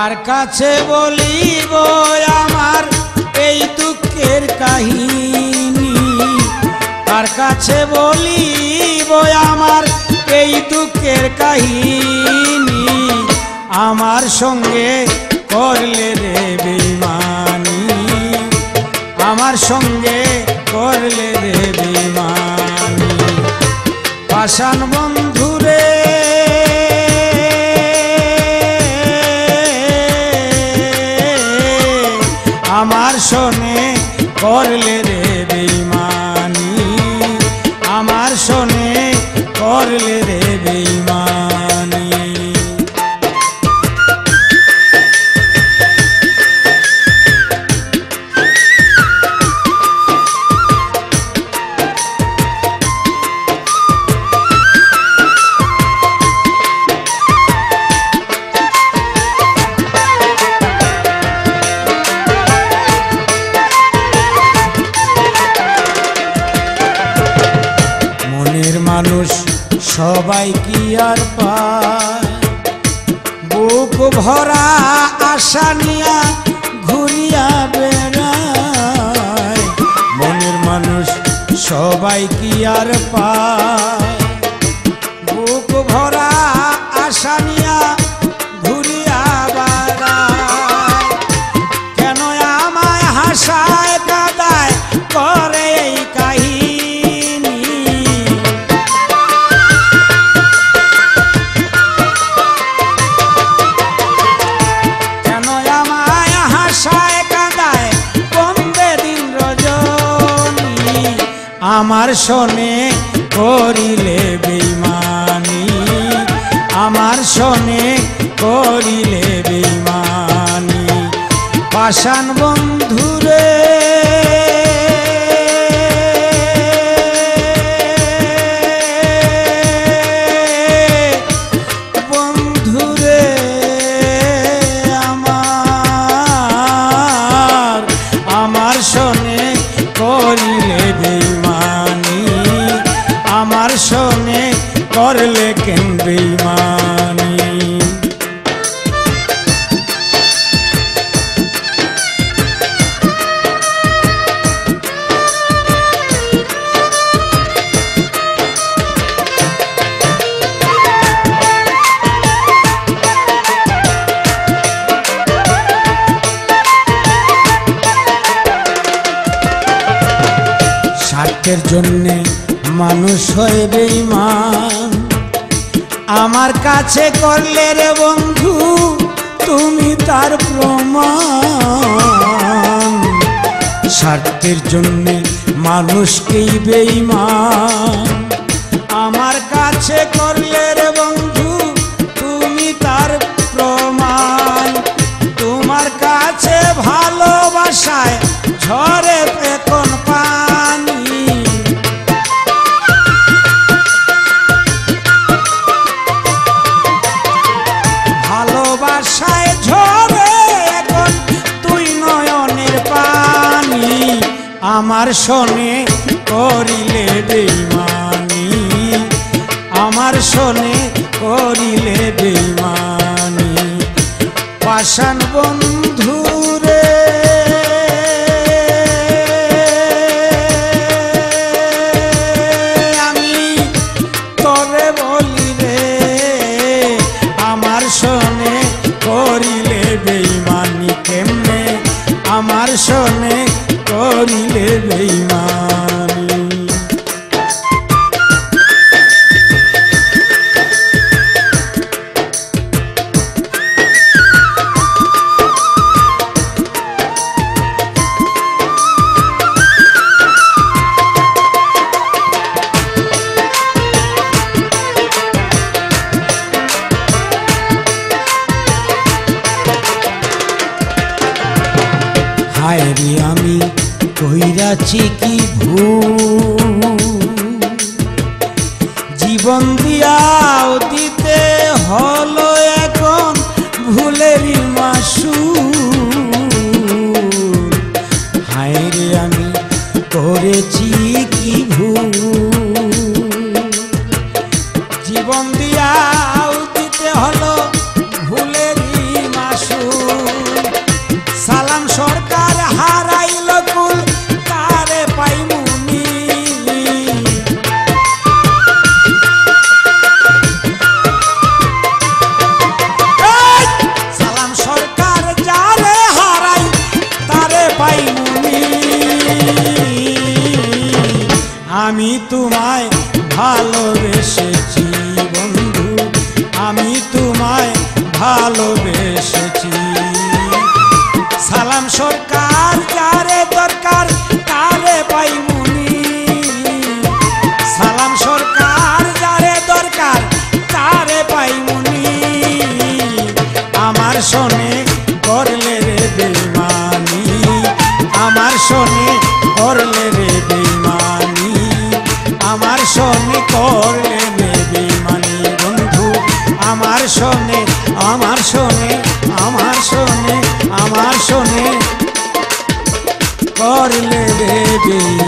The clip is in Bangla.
কার কাছে বলিব আমার এই দুঃখের কাহিনী, কার কাছে বলিব আমার এই দুঃখের কাহিনী, আমার সঙ্গে করলে রে বেঈমানি, আমার সঙ্গে করলে রে বেঈমানি। পাষাণ বন্ধুরে আমার শোনে করলে রে বেঈমানি, আমার শোনে করলে রে বেঈমানি। মানুষ সবাই কি আর পায়, বুক ভরা আশা নিয়া ঘুরিয়া বেড়ায়। মনের মানুষ সবাই কি আর পায়, বুক ভরা আশা নিয়া ঘুরিয়া বেড়ায়। কেন আমায় হাসায় কাদায় করে এই কাহিনী, আমার শোনে করিলে বেঈমানি, আমার শোনে করিলে বেঈমানি। পাষাণ বন্ধুরে বন্ধুরে আমার শোনে করিলে বেঈমানি, আমার শোনে করলে কেন বেঈমানি। স্বার্থের জন্যে মানুষ হয় বেঈমান, আমার কাছে করলে রে বন্ধু তুমি তার প্রমাণ। স্বার্থের জন্যে মানুষকেই বেঈমান, আমার কাছে করলে রে বন্ধু তুমি তার প্রমাণ। তোমার কাছে ভালোবাসায় ঝরে এখন পানি, ভালোবাসায় ঝরে এখন তুই নয়নের পানি। আমার শোনে করিলে বেঈমানি, আমার শোনে করিলে বেঈমানি। পাষাণ বন্ধুরে আমি তোরে বলি রে, আমার শোনে করিলে বেঈমানি কেমনে, আমার শোনে করিলে বেঈমানি। হায় রে আমি কইরাছি কি ভুল, জীবন দিয়াও দিতে হলো এখন ভুলেরই মাসুল। হায় রে আমি করেছি কি ভুল, জীবন দিয়াও দিতে হলো ভুলেরই মাসুল। ভালোবেসেছি বন্ধু, আমি তোমায় ভালোবেসেছি। সালাম সরকার যারে দরকার তারে পাইমুনি, সালাম সরকার যারে দরকার তারে পাইমুনি। আমার শোনে করলে রে বেইমানি, আমার শোনে করলে রে বেইমানি, আমার শোনে করলে রে বেইমানি বন্ধু, আমার শোনে, আমার শোনে, আমার শোনে, আমার শোনে করলে রে বেইমানি।